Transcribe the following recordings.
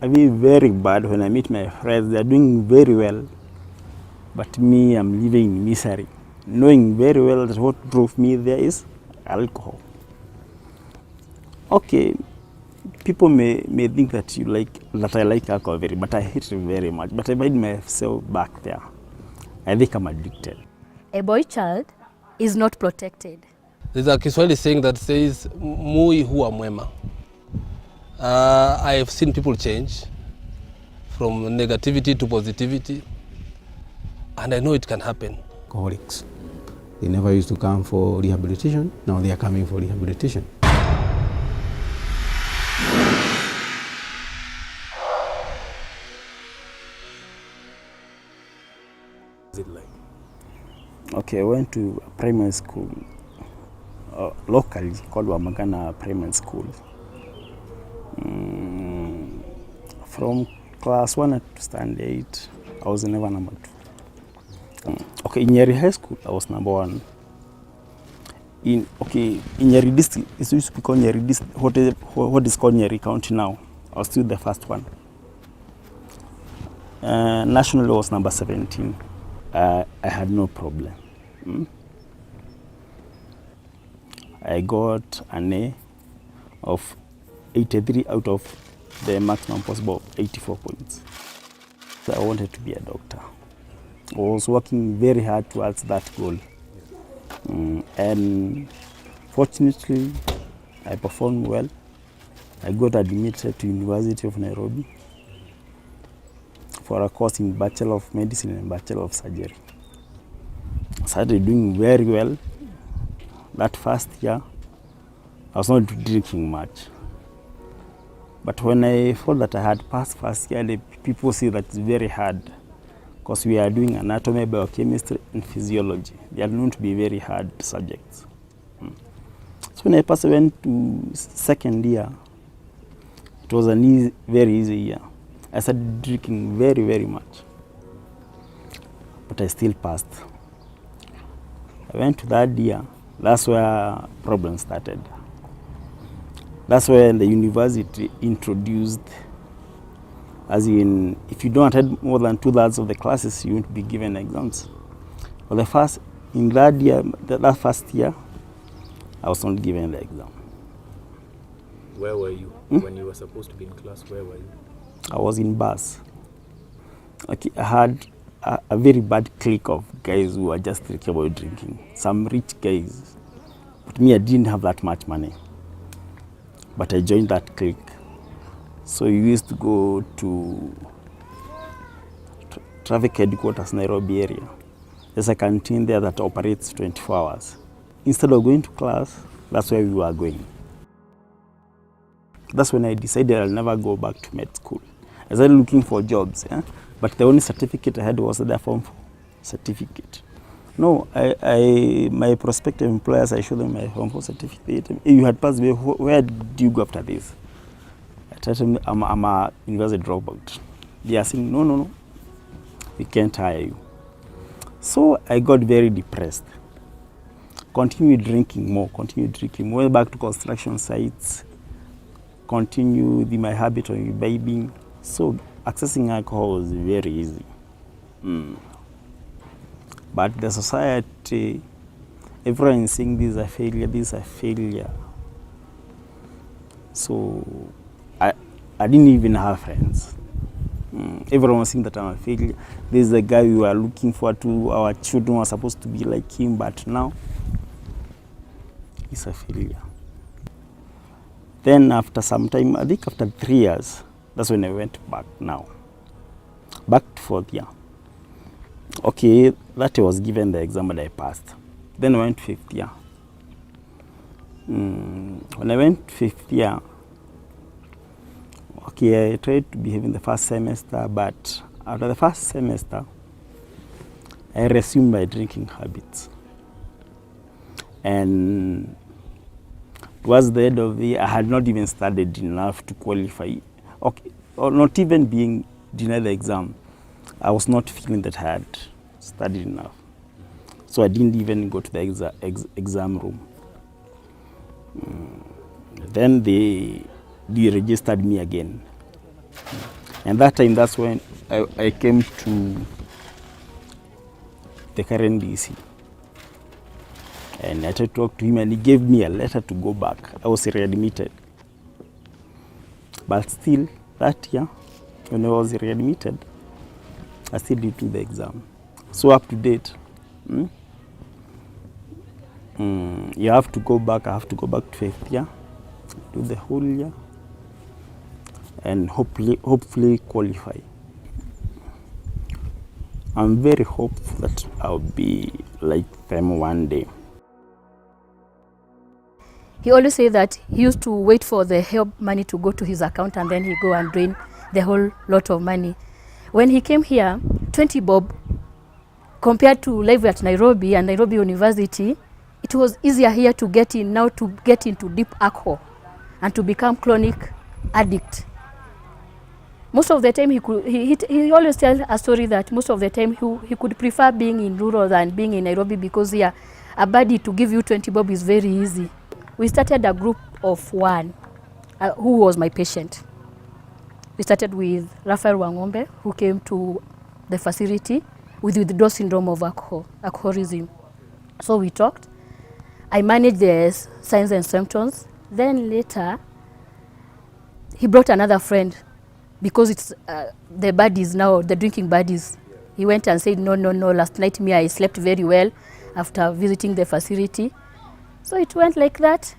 I feel very bad when I meet my friends. They are doing very well, but me, I'm living in misery, knowing very well that what drove me there is alcohol. Okay, people may think that I like alcohol very, but I hate it very much. But I find myself back there. I think I'm addicted. A boy child is not protected. There's a Kiswahili saying that says, "Mui huwa mwema." I have seen people change from negativity to positivity, and I know it can happen. Alcoholics, they never used to come for rehabilitation. Now they are coming for rehabilitation. Is it like? Okay, I went to a primary school, locally called Wamagana Primary School. From class 1 to standard 8, I was never number 2. Okay, in Nyeri High School, I was number 1. In Nyeri District, it used to be called Nyeri District, what is called Nyeri County now. I was still the first one. Nationally, I was number 17. I had no problem. I got an A of 83 out of the maximum possible 84 points. So I wanted to be a doctor. I was working very hard towards that goal. And fortunately, I performed well. I got admitted to University of Nairobi for a course in Bachelor of Medicine and Bachelor of Surgery. I started doing very well. That first year, I was not drinking much. But when I thought that I had passed first year, the people say that it's very hard because we are doing anatomy, biochemistry, and physiology. They are known to be very hard subjects. So when I went to second year, it was a very easy year. I started drinking very, very much, but I still passed. I went to that year. That's where problems started. That's when the university introduced, as in, if you don't attend more than 2/3 of the classes, you won't be given exams. For the first year, I was not given the exam. Where were you when you were supposed to be in class? Where were you? I was in bus. Okay, I had a very bad clique of guys who were just thinking about drinking. Some rich guys. But me, I didn't have that much money. But I joined that clique. So we used to go to traffic headquarters, Nairobi area. There's a canteen there that operates 24 hours. Instead of going to class, that's where we were going. That's when I decided I'll never go back to med school. I started looking for jobs, but the only certificate I had was the Form 4 certificate. No, my prospective employers, I showed them my Form 4 certificate. You had passed me, where do you go after this? I told them I'm a university dropout. They are saying, no, we can't hire you. So I got very depressed. Continued drinking more. Went back to construction sites. Continued my habit of imbibing. So accessing alcohol was very easy. But the society, everyone is saying this is a failure. So I didn't even have friends. Everyone was saying that I'm a failure. This is the guy we were looking for to, our children were supposed to be like him, but now he's a failure. Then after some time, I think after 3 years, that's when I went back now. Back to 4th year. Okay, that I was given the exam and I passed. Then I went to 5th year. When I went to 5th year, okay, I tried to behave in the first semester, but after the first semester, I resumed my drinking habits. And towards the end of the year, I had not even studied enough to qualify. Okay, or not even being denied the exam, I was not feeling that I had studied enough. So I didn't even go to the exam room. Then they deregistered me again. And that time, that's when I came to the current DC. And I tried to talk to him, and he gave me a letter to go back. I was readmitted. But still, that year, when I was readmitted, I still did do the exam. So up to date, you have to go back. I have to go back to 5th year, do the whole year, and hopefully qualify. I'm very hopeful that I'll be like them one day. He always said that he used to wait for the help money to go to his account, and then he go and drain the whole lot of money. When he came here, 20 bob, compared to life at Nairobi and Nairobi University, it was easier here to get in, now to get into deep alcohol and to become chronic addict. Most of the time he always tell a story that most of the time he could prefer being in rural than being in Nairobi, because here a buddy to give you 20 bob is very easy. We started a group of one who was my patient. We started with Raphael Wangombe, who came to the facility with withdrawal syndrome of alcoholism. So we talked. I managed the signs and symptoms. Then later, he brought another friend, because it's the buddies now, the drinking buddies. He went and said, no, last night I slept very well after visiting the facility. So it went like that.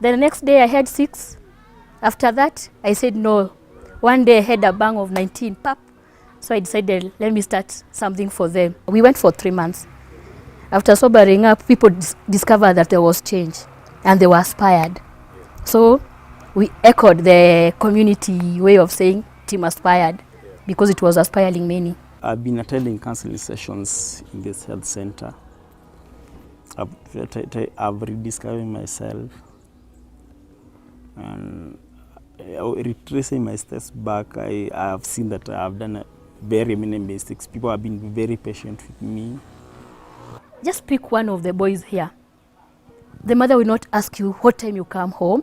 The next day I had 6. After that, I said no. One day I had a bang of 19, pap. So I decided, let me start something for them. We went for 3 months. After sobering up, people discovered that there was change, and they were aspired. So we echoed the community way of saying team aspired, because it was aspiring many. I've been attending counseling sessions in this health center. I've rediscovered myself, and retracing my steps back, I have seen that I have done very many mistakes. People have been very patient with me. Just pick one of the boys here. The mother will not ask you what time you come home.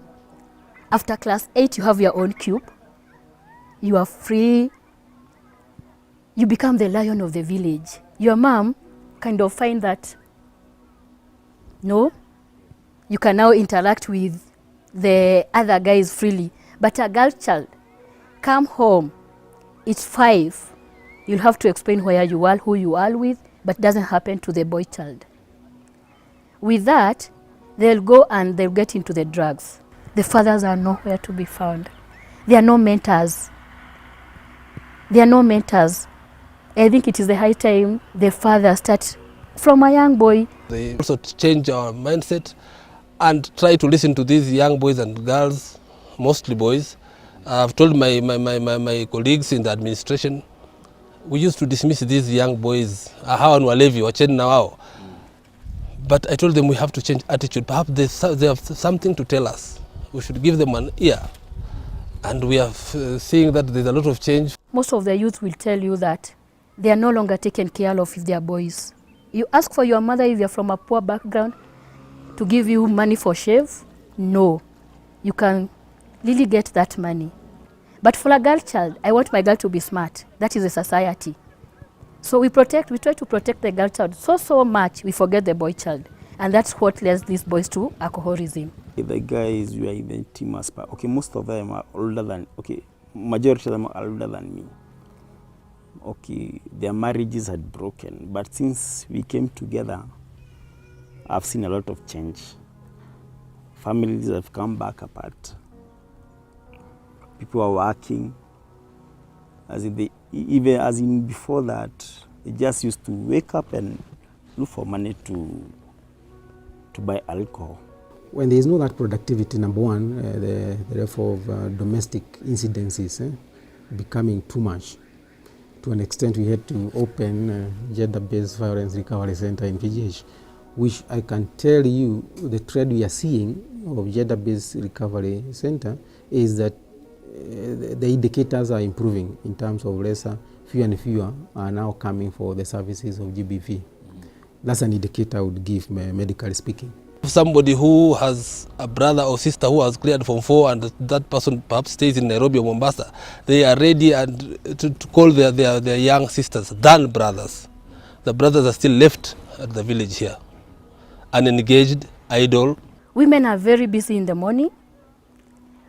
After class 8, you have your own cube. You are free. You become the lion of the village. Your mom kind of find that, no, you can now interact with the other guys freely. But a girl child, come home, it's 5. You'll have to explain where you are, who you are with, but it doesn't happen to the boy child. With that, they'll go and they'll get into the drugs. The fathers are nowhere to be found. There are no mentors. There are no mentors. I think it is the high time the father start from a young boy. They also change our mindset and try to listen to these young boys and girls, mostly boys. I've told my colleagues in the administration, we used to dismiss these young boys, hawa ni walevi, wacheni na wao. But I told them we have to change attitude. Perhaps they have something to tell us. We should give them an ear. And we are seeing that there's a lot of change. Most of the youth will tell you that they are no longer taken care of if they are boys. You ask for your mother if you're from a poor background to give you money for shave. No, you can really get that money. But for a girl child, I want my girl to be smart. That is a society. So we try to protect the girl child so much, we forget the boy child. And that's what leads these boys to alcoholism. The guys who are in the team aspire, okay, most of them are older than, okay, majority of them are older than me. Okay, their marriages had broken, but since we came together, I've seen a lot of change. Families have come back apart. People are working. Even as in before that, they just used to wake up and look for money to buy alcohol. When there is no that productivity, number one, the therefore of domestic incidences becoming too much. To an extent, we had to open gender-based violence recovery center in PGH, which I can tell you the trend we are seeing of gender-based recovery center is that the indicators are improving in terms of fewer and fewer are now coming for the services of GBV. That's an indicator I would give, medically speaking. Somebody who has a brother or sister who has cleared Form 4 and that person perhaps stays in Nairobi or Mombasa, they are ready and to call their young sisters than brothers. The brothers are still left at the village here, unengaged, idle. Women are very busy in the morning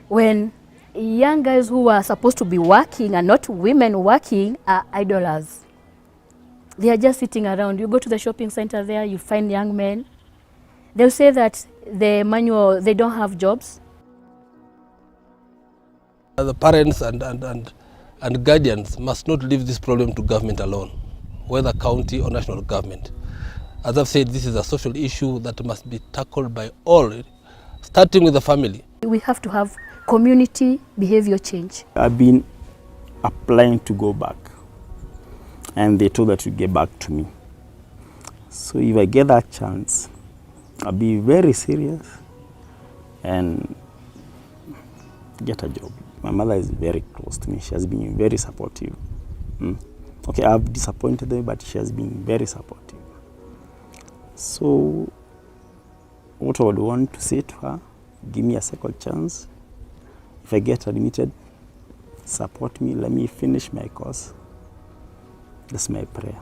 when young guys who are supposed to be working and not women working are idlers. They are just sitting around. You go to the shopping center there, you find young men. They'll say that they don't have jobs. The parents and guardians must not leave this problem to government alone, whether county or national government. As I've said, this is a social issue that must be tackled by all, starting with the family. We have to have community behavior change. I've been applying to go back, and they told that to get back to me. So if I get that chance, I'll be very serious and get a job. My mother is very close to me. She has been very supportive. Okay, I've disappointed her, but she has been very supportive. So what I would want to say to her, give me a second chance. If I get admitted, support me, let me finish my course. That's my prayer.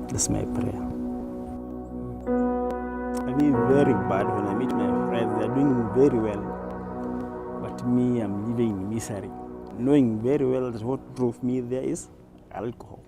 That's my prayer. I mean, very bad when I meet my friends. They're doing very well. But me, I'm living in misery. Knowing very well that what drove me there is alcohol.